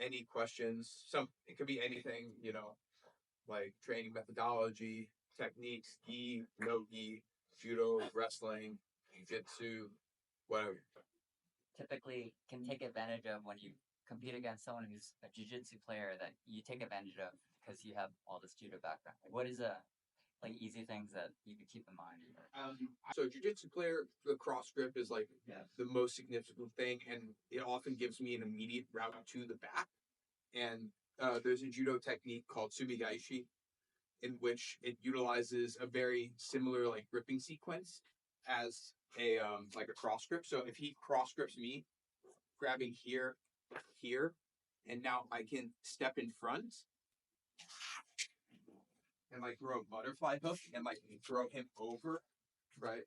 any questions. It could be anything, like training methodology, techniques, gi, no gi, judo, wrestling, jitsu, whatever. Typically can take advantage of when you compete against someone who's a jiu-jitsu player that you take advantage of because you have all this judo background. Like, what is like easy things that you could keep in mind? So jiu-jitsu player, the cross grip is like the most significant thing, and it often gives me an immediate route to the back. And there's a judo technique called sumigaishi, in which it utilizes a very similar like gripping sequence as a like a cross grip. So if he cross grips me, grabbing here, and now I can step in front and like throw a butterfly hook and like throw him over, right?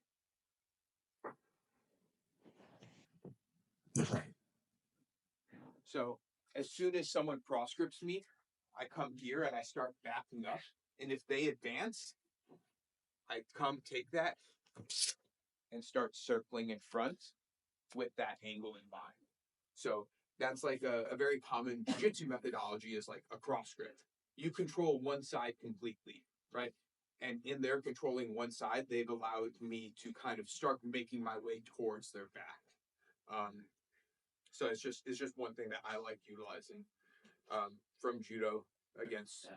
So as soon as someone cross grips me, I come here and I start backing up. And if they advance, I come take that and start circling in front with that angle in mind. So that's like a very common jiu-jitsu methodology is like a cross grip. You control one side completely, right? And in their controlling one side, they've allowed me to kind of start making my way towards their back. So it's just one thing that I like utilizing from judo against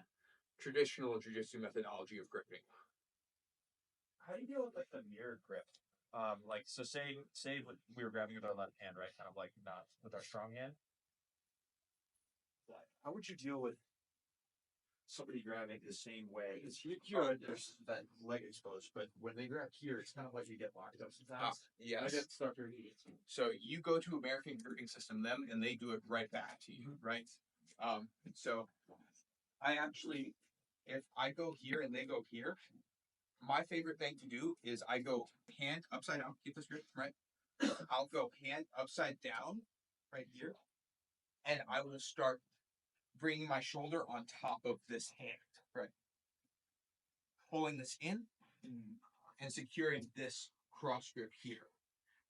traditional jiu-jitsu methodology of gripping. How do you deal with like the mirror grip? Like so say we were grabbing with our left hand, right? Kind of like not with our strong hand. How would you deal with somebody grabbing the same way? Because here there's that leg exposed, but when they grab here, it's kind of like you get locked up sometimes. Yes. I get stuck here. So you go to American gripping system, them, and they do it right back to you, right? So I actually, if I go here and they go here, my favorite thing to do is I go hand upside down. Keep this grip, right? I'll go hand upside down right here, and I will start bringing my shoulder on top of this hand, right? Pulling this in and securing this cross grip here,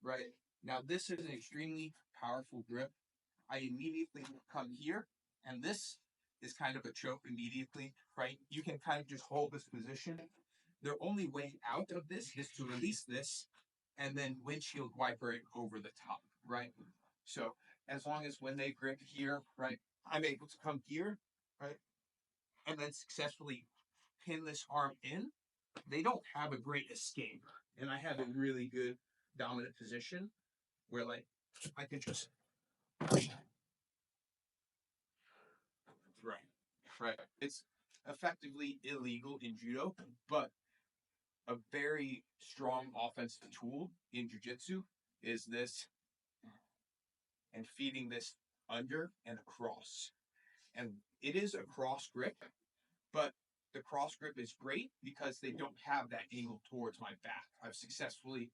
right? Now, this is an extremely powerful grip. I immediately come here, and this is kind of a choke immediately, right? You can kind of just hold this position. Their only way out of this is to release this and then windshield wiper it over the top, right? So as long as when they grip here, right, I'm able to come here, right, and then successfully pin this arm in, they don't have a great escape. And I have a really good dominant position where like I can just right. It's effectively illegal in judo, but a very strong offensive tool in jiu-jitsu is this and feeding this under and across. And it is a cross grip, but the cross grip is great because they don't have that angle towards my back. I've successfully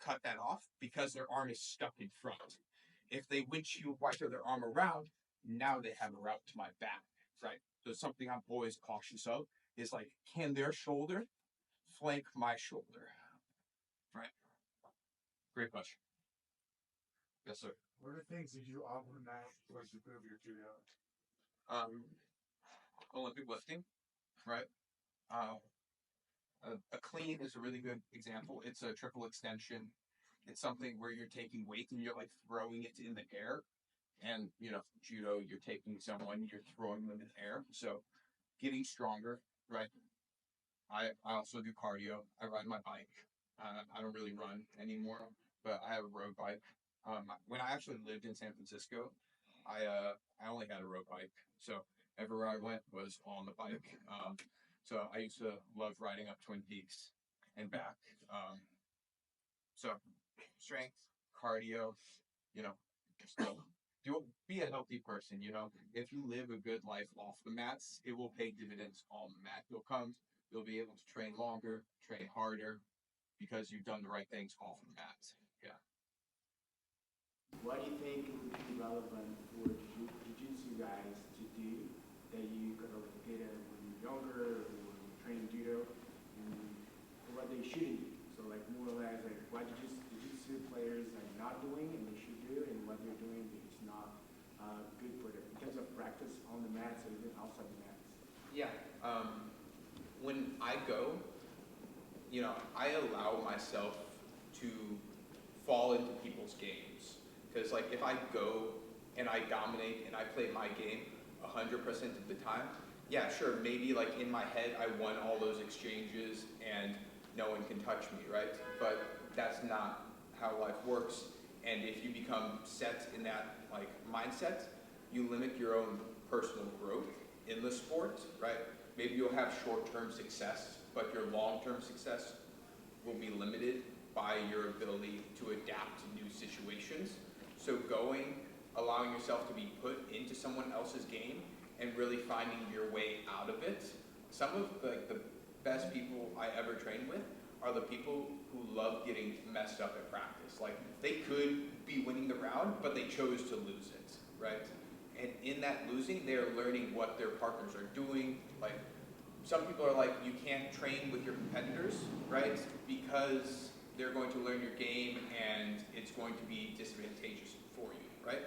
cut that off because their arm is stuck in front. If they windshield wiper their arm around, now they have a route to my back, right? So something I'm always cautious of is like, can their shoulder flank my shoulder? Right. Great question. Yes, sir. What are the things that you offer now to improve your judo? Olympic lifting, right? A clean is a really good example. It's a triple extension. It's something where you're taking weight and you're like throwing it in the air. And, judo, you're taking someone, you're throwing them in the air. So getting stronger, right? I also do cardio. I ride my bike. I don't really run anymore, but I have a road bike. When I actually lived in San Francisco, I only had a road bike. So everywhere I went was on the bike. So I used to love riding up Twin Peaks and back. So strength, cardio, still be a healthy person. If you live a good life off the mats, it will pay dividends on the mat. You'll be able to train longer, train harder, because you've done the right things off the mat. Yeah. What do you think would be relevant for jiu-jitsu guys to do that you could have did when you're younger or training judo, and what they shouldn't do? So like more or less like what jiu-jitsu players are not doing and they should do, and what they're doing that is not good for them in terms of practice. practice on the mats or even outside the mats? Yeah. When I go, I allow myself to fall into people's games. Because like if I go and I dominate and I play my game 100% of the time, yeah, sure, maybe like in my head I won all those exchanges and no one can touch me, right? But that's not how life works. And if you become set in that like mindset, you limit your own personal growth in the sport, right? Maybe you'll have short-term success, but your long-term success will be limited by your ability to adapt to new situations. So going, allowing yourself to be put into someone else's game and really finding your way out of it. Some of the best people I ever trained with are the people who love getting messed up at practice. Like they could be winning the round, but they chose to lose it, right? And in that losing, they're learning what their partners are doing. Like some people are like, you can't train with your competitors, right? Because they're going to learn your game and it's going to be disadvantageous for you, right?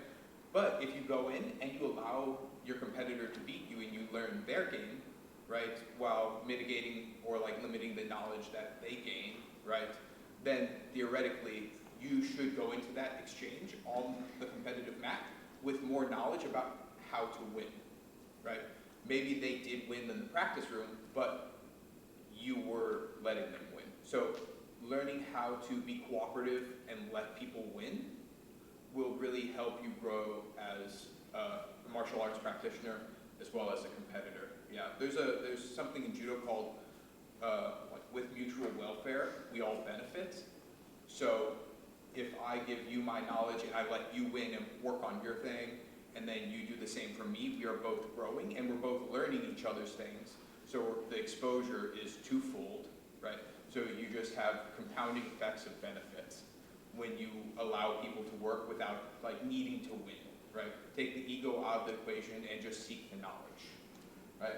But if you go in and you allow your competitor to beat you and you learn their game, right, while mitigating or like limiting the knowledge that they gain, right, then theoretically you should go into that exchange on the competitive mat with more knowledge about how to win, right? Maybe they did win in the practice room, but you were letting them win. So learning how to be cooperative and let people win will really help you grow as a martial arts practitioner as well as a competitor. Yeah, there's something in judo called like with mutual welfare, we all benefit. So if I give you my knowledge and I let you win and work on your thing, and then you do the same for me, we are both growing and we're both learning each other's things. So the exposure is twofold, right? So you just have compounding effects of benefits when you allow people to work without like needing to win, right? Take the ego out of the equation and just seek the knowledge, right?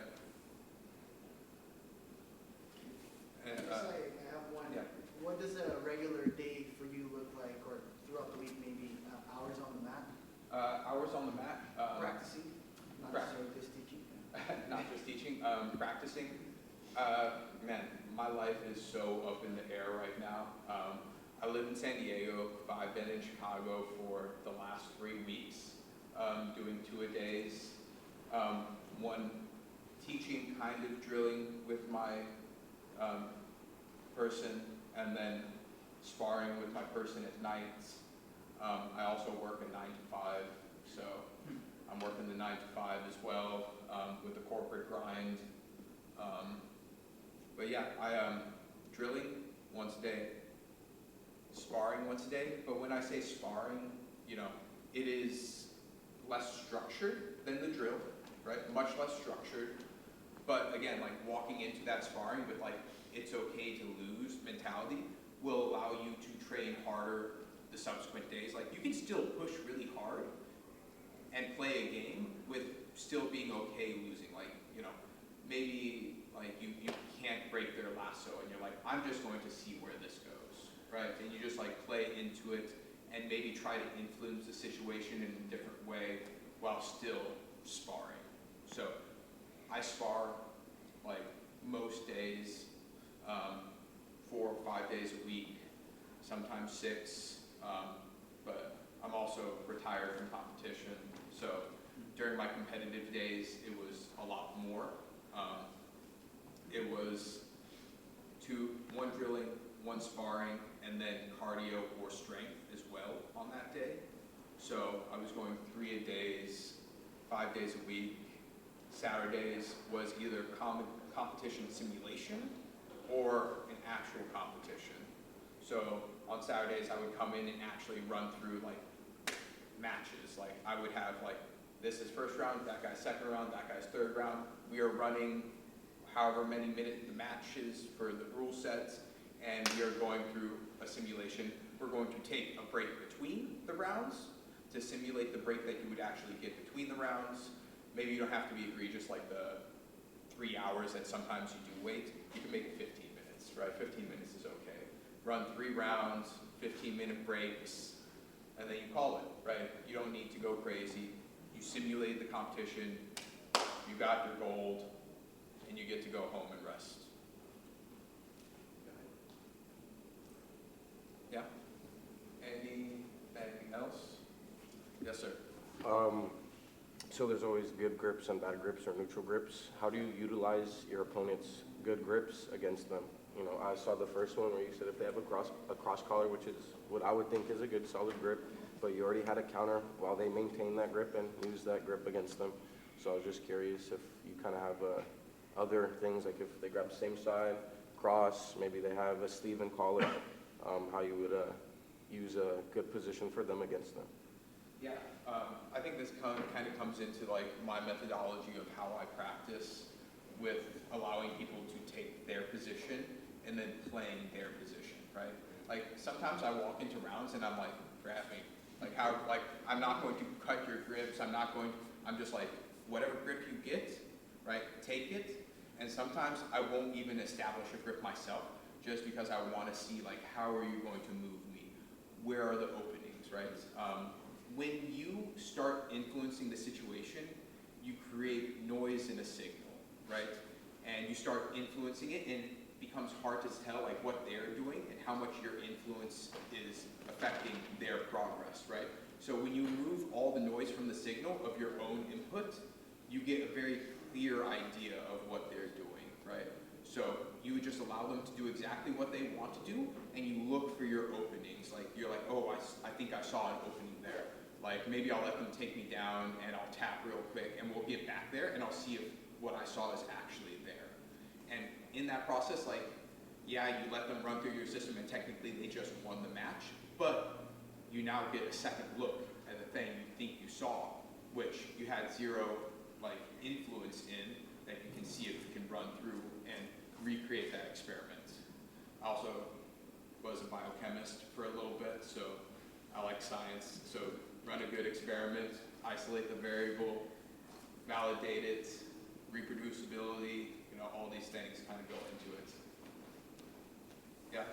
And, I guess I have one. yeah. What does a regular day for you look like, or throughout the week, maybe hours on the mat? Hours on the mat. Practicing, not necessarily just teaching. Not just teaching, practicing. Man, my life is so up in the air right now. I live in San Diego. I've been in Chicago for the last 3 weeks, doing 2-a-days. One teaching, kind of drilling with my person, and then sparring with my person at nights. I also work a 9 to 5, so I'm working the 9 to 5 as well with the corporate grind. But yeah, I drilling once a day, sparring once a day. But when I say sparring, it is less structured than the drill, right? Much less structured. But again, like walking into that sparring with like it's okay to lose mentality will allow you to train harder the subsequent days. Like you can still push really hard and play a game with still being okay losing. Like, maybe like you can't break their lasso and you're like, I'm just going to see where this goes, right? And you just like play into it and maybe try to influence the situation in a different way while still sparring. So I spar like most days, 4 or 5 days a week, sometimes 6, but I'm also retired from competition. So during my competitive days, it was a lot more. It was 1 drilling, 1 sparring, and then cardio or strength as well on that day. So I was going 3-a-days, 5 days a week. Saturdays was either competition simulation or an actual competition. So on Saturdays, I would come in and actually run through like matches. Like I would have like, this is first round, that guy's second round, that guy's third round. We are running however many minutes the match is for the rule sets, and we are going through a simulation. We're going to take a break between the rounds to simulate the break that you would actually get between the rounds. Maybe you don't have to be egregious like the 3 hours that sometimes you do wait. You can make it 15 minutes, right? 15 minutes is okay. Run 3 rounds, 15-minute breaks, and then you call it, right? You don't need to go crazy. You You simulated the competition, you got your gold, and you get to go home and rest. Yeah? Anything else? Yes, sir. So there's always good grips and bad grips or neutral grips. How do you utilize your opponent's good grips against them? You know, I saw the first one where you said if they have a cross collar, which is what I would think is a good solid grip, but you already had a counter while they maintain that grip and use that grip against them. So I was just curious if you kind of have other things, like if they grab the same side, cross, maybe they have a sleeve and collar, how you would use a good position for them against them. Yeah, I think this kind of comes into like my methodology of how I practice with allowing people to take their position and then playing their position, right? Like sometimes I walk into rounds and I'm like, grab me. Like I'm not going to cut your grips. I'm just like, whatever grip you get, right, take it. And sometimes I won't even establish a grip myself just because I want to see like, how are you going to move me? Where are the openings, right? When you start influencing the situation, you create noise in a signal, right? And you start influencing it, and it becomes hard to tell like what they're doing and how much your influence is affecting their progress, right? So when you remove all the noise from the signal of your own input, you get a very clear idea of what they're doing, right? So you would just allow them to do exactly what they want to do, and you look for your openings. Like you're like, oh, I think I saw an opening there. Like maybe I'll let them take me down and I'll tap real quick and we'll get back there and I'll see if what I saw is actually there. And in that process, like, yeah, you let them run through your system and technically they just won the match, but you now get a second look at the thing you think you saw, which you had zero like influence in, that you can see if you can run through and recreate that experiment. I also was a biochemist for a little bit, so I like science. So run a good experiment, isolate the variable, validate it, reproducibility, all these things kind of go into it. Yeah.